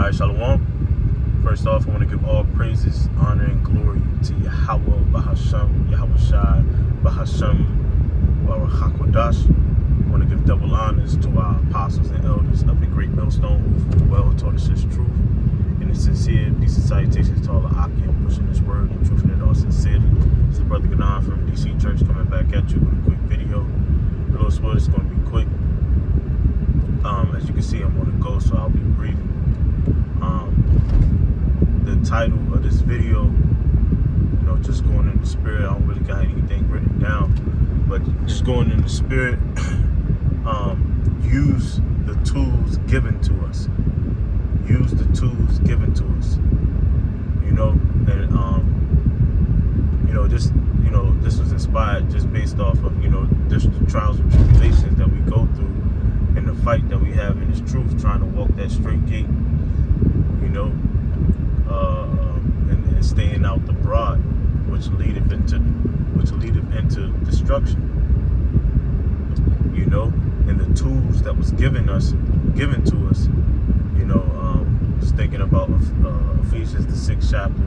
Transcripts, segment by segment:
Alright, Shalom. First off, I want to give all praises, honor, and glory to Yahweh, Bahasham, Yahweh Shai, Bahasham, Baruch HaKodash. I want to give double honors to our apostles and elders up in Great Millstone who well taught us His truth. And a sincere peace and salutations to all the Akim pushing His word and truth in all sincerity. It's the Brother Ganan from DC Church coming back at you with a quick video. The Lord's word is going to be quick. As you can see, I'm on the go, so I'll be brief. The title of this video, just going in the spirit. I don't really got anything written down, but just going in the spirit. Use the tools given to us. Use the tools given to us. This was inspired just based off of just the trials and tribulations that we go through, and the fight that we have in this truth, trying to walk that straight gate. And staying out the broad, which leadeth into destruction. And the tools that was given to us. Just thinking about Ephesians the 6th chapter,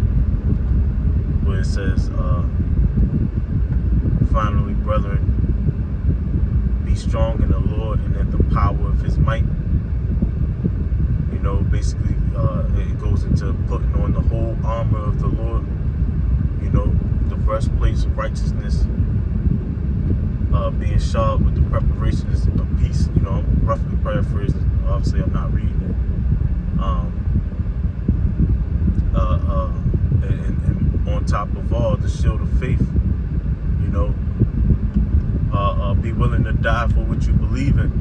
where it says, finally, brethren, be strong in the Lord and in the power of His might. Basically, it goes into putting on the whole armor of the Lord. The breastplate of righteousness, being shod with the preparations of peace. I'm roughly paraphrasing. Obviously, I'm not reading it. And on top of all, the shield of faith. Be willing to die for what you believe in.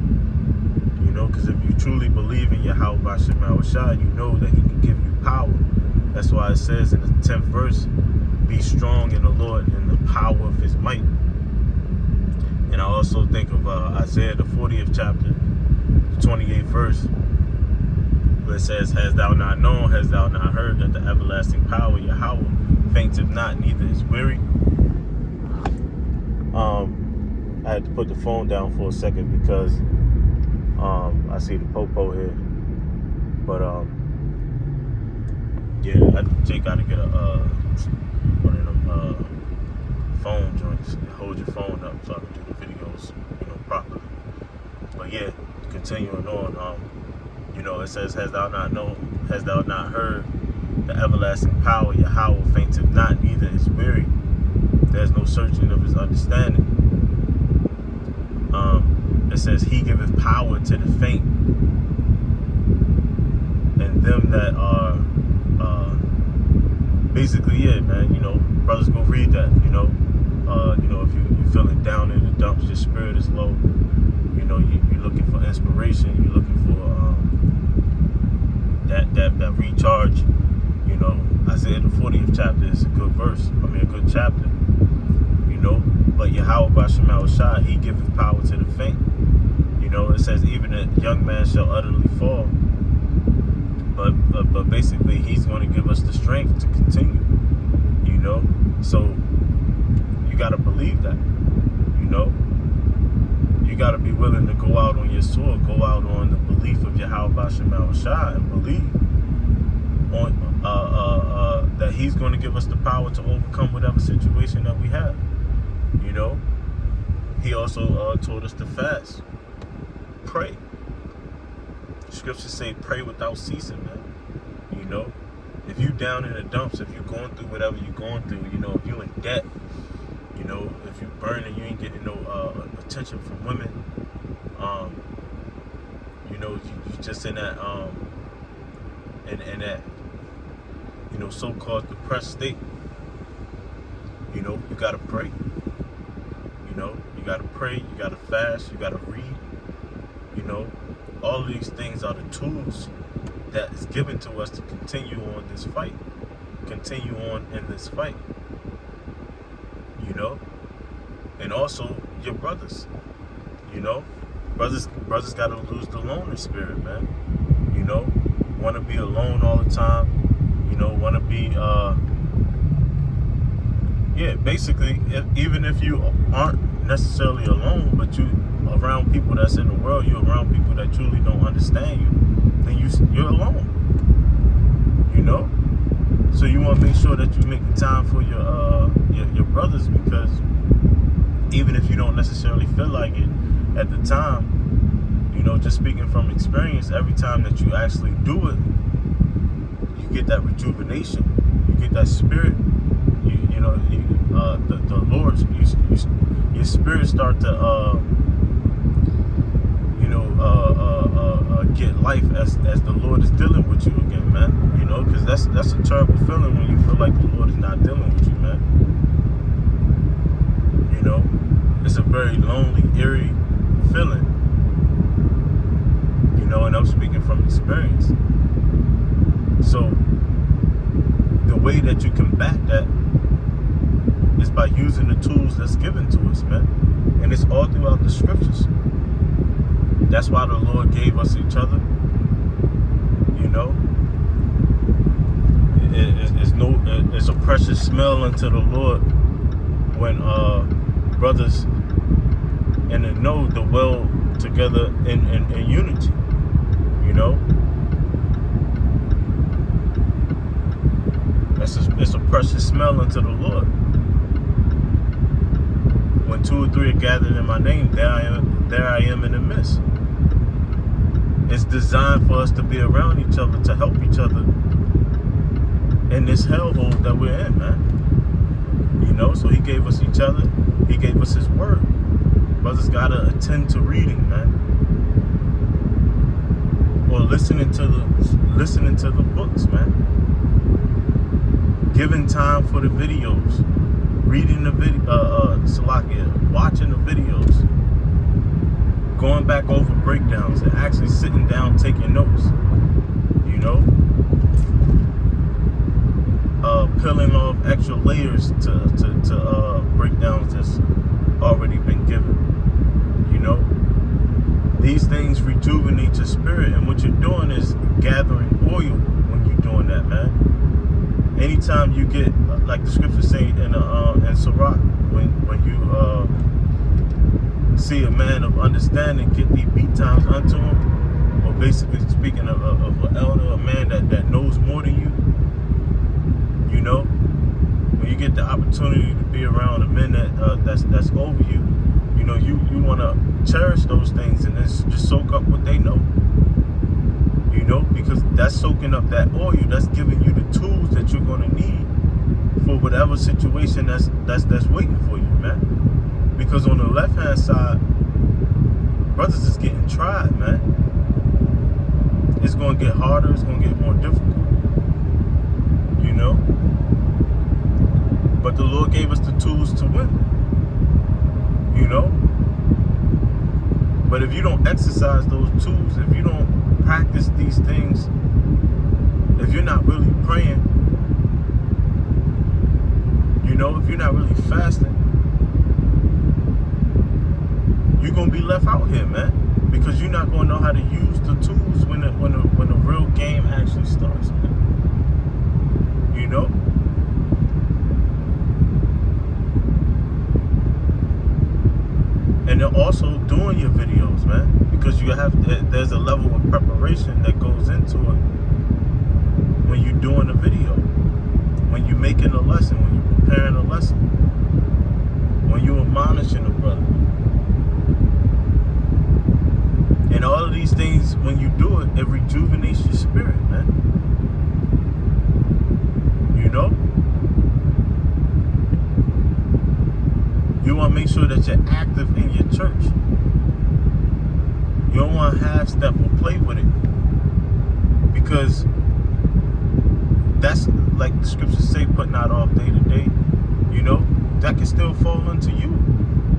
Because if you truly believe in Yahweh Bashim Yahushua, you know that He can give you power. That's why it says in the 10th verse, be strong in the Lord and in the power of His might. And I also think of Isaiah the 40th chapter, the 28th verse, where it says, hast thou not known, hast thou not heard, that the everlasting power Yahweh fainteth not, neither is weary. I had to put the phone down for a second because I see the popo here, but I just gotta get one of them phone joints and hold your phone up so I can do the videos, properly. But yeah, continuing on, it says, hast thou not known, hast thou not heard, the everlasting power Yahweh fainteth not, neither is weary. There's no searching of His understanding. It says He giveth power to the faint, and them that are basically, brothers, go read that. If you feeling down in the dumps, your spirit is low, you're looking for inspiration, you're looking for that recharge. Isaiah the 40th chapter is a good verse. A good chapter. But Yahweh Bashim Yahushua, He giveth power to the faint. It says even a young man shall utterly fall. But basically, He's going to give us the strength to continue. So you got to believe that. You got to be willing to go out on your sword, go out on the belief of Yahweh Bashim Yahushua, and believe on that He's going to give us the power to overcome whatever situation that we have. He also told us to fast, pray. Scriptures say pray without ceasing, man. If you down in the dumps, if you're going through whatever you're going through, if you in debt, if you burning, you ain't getting no attention from women, you just in that in that so-called depressed state. You gotta pray. You gotta pray, you gotta fast, you gotta read. All of these things are the tools that is given to us to continue on this fight. Continue on in this fight. And also your brothers. Brothers gotta lose the loner spirit, man. Wanna be alone all the time. Wanna be basically, even if you aren't necessarily alone, but you around people that's in the world, you're around people that truly don't understand you, then you're alone. know. So you want to make sure that you make the time for your brothers, because even if you don't necessarily feel like it at the time, you know, just speaking from experience, every time that you actually do it, you get that rejuvenation, you get that spirit, the Lord, your spirit start to get life as the Lord is dealing with you again, man. You know, because that's a terrible feeling when you feel like the Lord is not dealing with you, man. You know, it's a very lonely, eerie feeling. You know, and I'm speaking from experience. So the way that you combat that is by using the tools that's given to us, man. And it's all throughout the scriptures. That's why the Lord gave us each other. You know, it's a precious smell unto the Lord when brothers in the know dwell together in unity. You know, it's a precious smell unto the Lord. When 2 or 3 are gathered in my name, there I am in the midst. It's designed for us to be around each other, to help each other in this hellhole that we're in, man. You know, so he gave us each other. He gave us his word. Brothers gotta attend to reading, man. Or listening to the books, man. Giving time for the videos. Reading the watching the videos. Going back over breakdowns and actually sitting down taking notes, you know, peeling off extra layers to breakdowns that's already been given. You know, these things rejuvenate your spirit, and what you're doing is gathering oil when you're doing that, man. Anytime you get, like the scriptures say in Sirach, when you see a man of understanding, get thee beat times unto him, or basically speaking of an elder, a man that knows more than you. You know, when you get the opportunity to be around a man that's over you, you know, you want to cherish those things and then just soak up what they know. You know, because that's soaking up that oil, that's giving you the tools that you're going to need for whatever situation that's waiting for you, man. Because on the left-hand side, brothers is getting tried, man. It's going to get harder. It's going to get more difficult. You know? But the Lord gave us the tools to win. You know? But if you don't exercise those tools, if you don't practice these things, if you're not really praying, you know, if you're not really fasting, you're gonna be left out here, man, because you're not gonna know how to use the tools when the real game actually starts, man. You know. And then also doing your videos, man, because there's a level of preparation that goes into it when you're doing a video, when you're making a lesson, when you're preparing a lesson, when you're admonishing a brother. And all of these things, when you do it, it rejuvenates your spirit, man. You know? You want to make sure that you're active in your church. You don't want to half-step or play with it. Because that's, like the scriptures say, putting out off day to day. You know? That can still fall into you.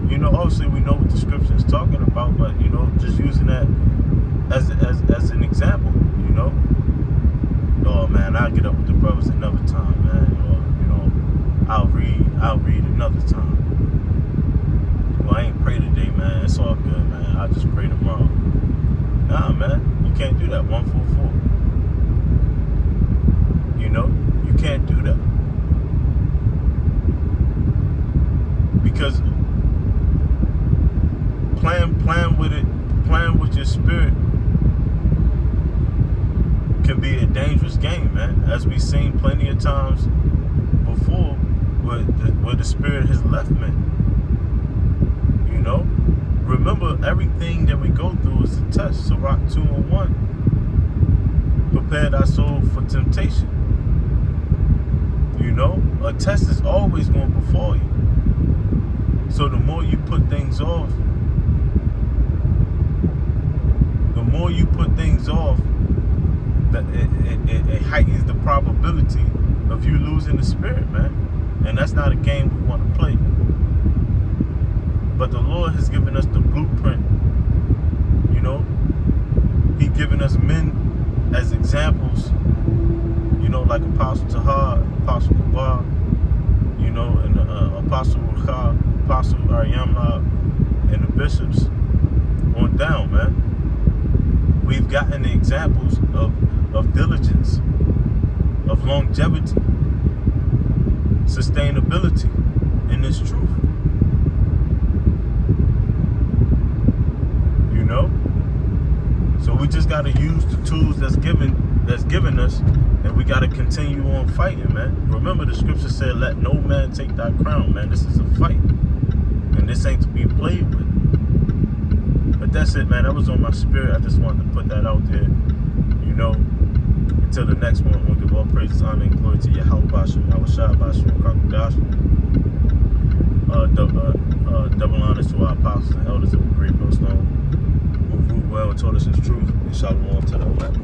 You know, obviously we know what the scripture is talking about, but, you know, just using that as an example, you know. Oh, man, I'll get up with the brothers another time, man. Or, you know, I'll read another time. Well, I ain't pray today, man. It's all good, man. I'll just pray tomorrow. Nah, man. You can't do that. 144. You know? You can't do that. Because playing with your spirit can can be a dangerous game, man. As we've seen plenty of times before, where the spirit has left men. You know? Remember, everything that we go through is a test. Sirach 2:1. Prepare thy soul for temptation. You know? A test is always going before you. So the more you put things off, that it heightens the probability of you losing the spirit, man. And that's not a game we want to play. But the Lord has given us the blueprint. You know, He's given us men as examples. You know, like Apostle Tahar, Apostle Kabar, you know, and Apostle Ruchah, Apostle Aryamla, and the bishops on down, man. We've gotten the examples of diligence, of longevity, sustainability in this truth. You know? So we just gotta use the tools that's given us, and we gotta continue on fighting, man. Remember, the scripture said, let no man take thy crown, man. This is a fight. And this ain't to be played with. But that's it, man. That was on my spirit. I just wanted to put that out there. You know, until the next one, we'll give all praises, honor, and glory to Yahweh, Bashem, Yahushua, Bashem, Kakudash. Double honors to our apostles and elders of the great millstone who ruled well and taught us his truth. And shalom to the elect.